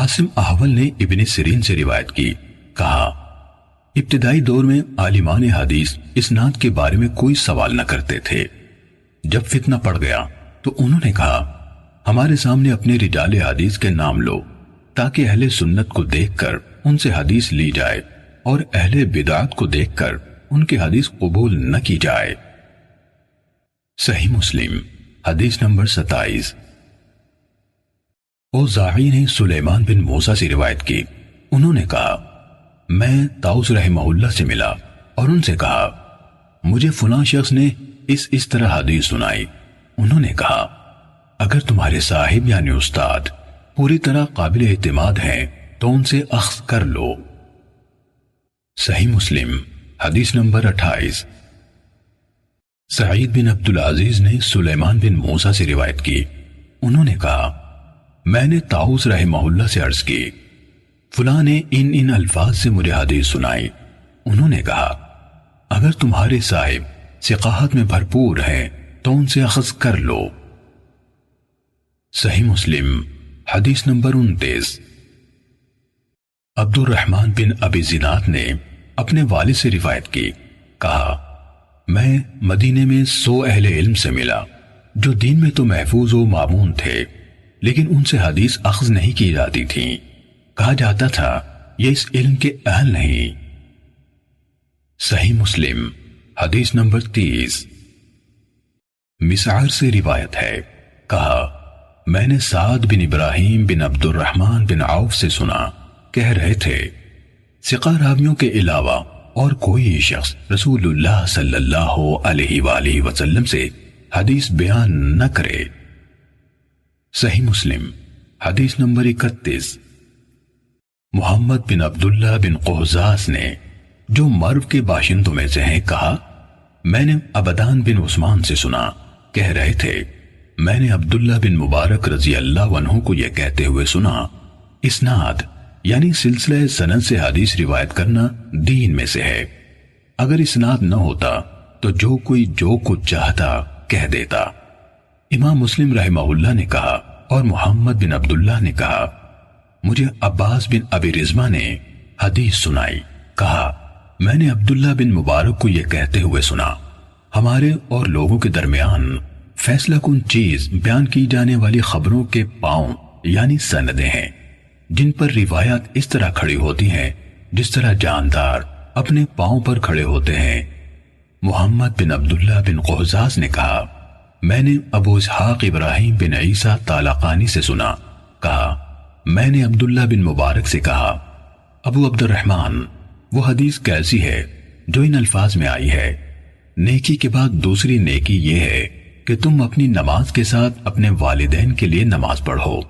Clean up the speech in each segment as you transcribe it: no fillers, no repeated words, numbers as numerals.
عاصم احول نے ابن سیرین سے روایت کی، کہا ابتدائی دور میں عالمان حدیث اسناد کے بارے میں کوئی سوال نہ کرتے تھے۔ جب فتنہ پڑ گیا تو انہوں نے کہا ہمارے سامنے اپنے رجال حدیث کے نام لو تاکہ اہل سنت کو دیکھ کر ان سے حدیث لی جائے اور اہل بدعت کو دیکھ کر ان کی حدیث قبول نہ کی جائے۔ صحیح مسلم حدیث نمبر 27۔ اوزاعی نے سلیمان بن موسیٰ سے روایت کی، انہوں نے کہا میں طاؤس رحمہ اللہ سے ملا اور ان سے کہا مجھے فلاں شخص نے اس طرح حدیث سنائی۔ انہوں نے کہا اگر تمہارے صاحب یعنی استاد پوری طرح قابل اعتماد ہیں تو ان سے اخذ کر لو۔ صحیح مسلم حدیث نمبر 28۔ سعید بن عبدالعزیز نے سلیمان بن موسیٰ سے روایت کی، انہوں نے کہا میں نے طاؤس رحمہ اللہ سے عرض کی فلاں نے ان الفاظ سے مجھے حدیث سنائی۔ انہوں نے کہا اگر تمہارے صاحب ثقاحت میں بھرپور ہیں تو ان سے اخذ کر لو۔ صحیح مسلم حدیث نمبر 29۔ عبد الرحمن بن ابی زناد نے اپنے والد سے روایت کی، کہا میں مدینے میں 100 اہل علم سے ملا جو دین میں تو محفوظ و معمون تھے لیکن ان سے حدیث اخذ نہیں کی جاتی تھی، کہا جاتا تھا یہ اس علم کے اہل نہیں۔ صحیح مسلم حدیث نمبر 30۔ مسعر سے روایت ہے، کہا میں نے سعد بن ابراہیم بن عبد الرحمن بن عوف سے سنا، کہہ رہے تھے ثقہ راویوں کے علاوہ اور کوئی شخص رسول اللہ صلی اللہ علیہ وآلہ وسلم سے حدیث بیان نہ کرے۔ صحیح مسلم حدیث نمبر 31۔ محمد بن عبداللہ بن قہزاز نے جو مرو کے باشندوں میں سے ہیں کہا میں نے عبدان بن عثمان سے سنا، کہہ رہے تھے میں نے عبداللہ بن مبارک رضی اللہ عنہ کو یہ کہتے ہوئے سنا اسناد یعنی سلسلہ سند سے حدیث روایت کرنا دین میں سے ہے، اگر اسناد نہ ہوتا تو جو کوئی جو کچھ چاہتا کہہ دیتا۔ امام مسلم رحمہ اللہ نے کہا اور محمد بن عبداللہ نے کہا مجھے عباس بن ابی رزمہ نے حدیث سنائی، کہا میں نے عبداللہ بن مبارک کو یہ کہتے ہوئے سنا ہمارے اور لوگوں کے درمیان فیصلہ کن چیز بیان کی جانے والی خبروں کے پاؤں یعنی سندیں ہیں جن پر روایات اس طرح کھڑی ہوتی ہیں جس طرح جاندار اپنے پاؤں پر کھڑے ہوتے ہیں۔ محمد بن عبداللہ بن قہزاز نے کہا میں نے ابو اسحاق ابراہیم بن عیسیٰ طالقانی سے سنا، کہا میں نے عبداللہ بن مبارک سے کہا ابو عبد الرحمن وہ حدیث کیسی ہے جو ان الفاظ میں آئی ہے نیکی کے بعد دوسری نیکی یہ ہے کہ تم اپنی نماز کے ساتھ اپنے والدین کے لیے نماز پڑھو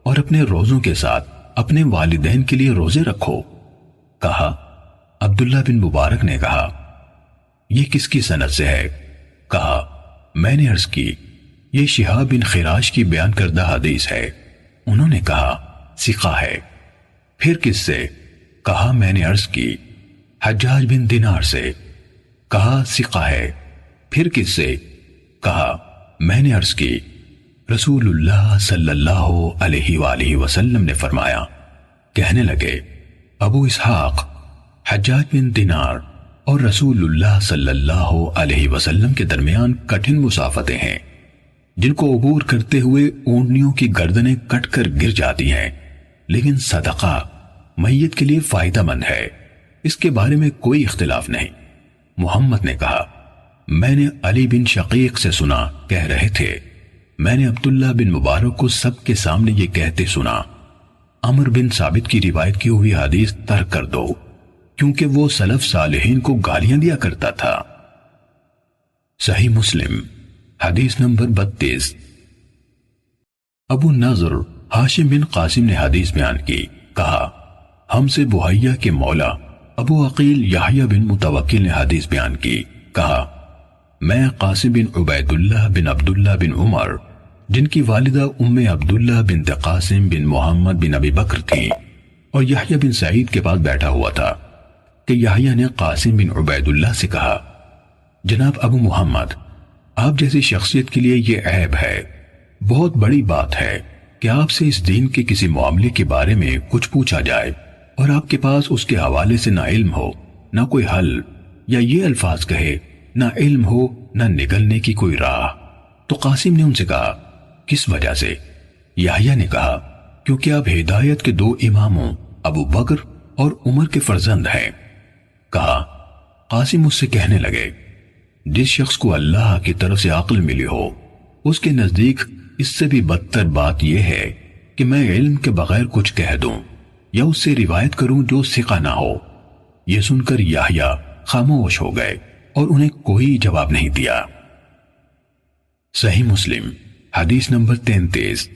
اور اپنے روزوں کے ساتھ اپنے والدین کے لیے روزے رکھو۔ کہا عبداللہ بن مبارک نے کہا یہ کس کی سند سے ہے؟ کہا میں نے عرض کی یہ شہاب بن خراش کی بیان کردہ حدیث ہے۔ انہوں نے کہا ثقہ ہے۔ پھر کس سے؟ کہا میں نے عرض کی حجاج بن دینار سے۔ کہا ثقہ ہے۔ پھر کس سے؟ کہا میں نے عرض کی رسول اللہ صلی اللہ علیہ وآلہ وسلم نے فرمایا۔ کہنے لگے ابو اسحاق حجاج بن دینار اور رسول اللہ صلی اللہ علیہ وسلم کے درمیان کٹھن مسافتیں ہیں جن کو عبور کرتے ہوئے اونٹنیوں کی گردنیں کٹ کر گر جاتی ہیں، لیکن صدقہ میت کے لیے فائدہ مند ہے، اس کے بارے میں کوئی اختلاف نہیں۔ محمد نے کہا میں نے علی بن شقیق سے سنا، کہہ رہے تھے میں نے عبداللہ بن مبارک کو سب کے سامنے یہ کہتے سنا عمر بن ثابت کی روایت کی ہوئی حدیث ترک کر دو کیونکہ وہ سلف صالحین کو گالیاں دیا کرتا تھا۔ صحیح مسلم حدیث نمبر 32۔ ابو نضر ہاشم بن قاسم نے حدیث بیان کی، کہا ہم سے بحیہ کے مولا ابو عقیل یحییٰ بن متوکل نے حدیث بیان کی، کہا میں قاسم بن عبید اللہ بن عبداللہ بن عمر جن کی والدہ ام عبداللہ بنت قاسم بن محمد بن ابی بکر تھیں اور یحییٰ بن سعید کے پاس بیٹھا ہوا تھا کہ یحییٰ نے قاسم بن عبید اللہ سے کہا جناب ابو محمد آپ جیسی شخصیت کے لیے یہ عیب ہے، بہت بڑی بات ہے کہ آپ سے اس دین کے کسی معاملے کے بارے میں کچھ پوچھا جائے اور آپ کے پاس اس کے حوالے سے نہ علم ہو نہ کوئی حل، یا یہ الفاظ کہے نہ علم ہو نہ نکلنے کی کوئی راہ؟ تو قاسم نے ان سے کہا کس وجہ سے؟ یحییٰ نے کہا کیونکہ آپ ہدایت کے دو اماموں ابو بکر اور عمر کے فرزند ہیں۔ کہا قاسم مجھ سے کہنے لگے جس شخص کو اللہ کی طرف سے عقل ملی ہو اس کے نزدیک اس سے بھی بدتر بات یہ ہے کہ میں علم کے بغیر کچھ کہہ دوں یا اس سے روایت کروں جو ثقہ نہ ہو۔ یہ سن کر یحییٰ خاموش ہو گئے اور انہیں کوئی جواب نہیں دیا۔ صحیح مسلم حدیث نمبر 33۔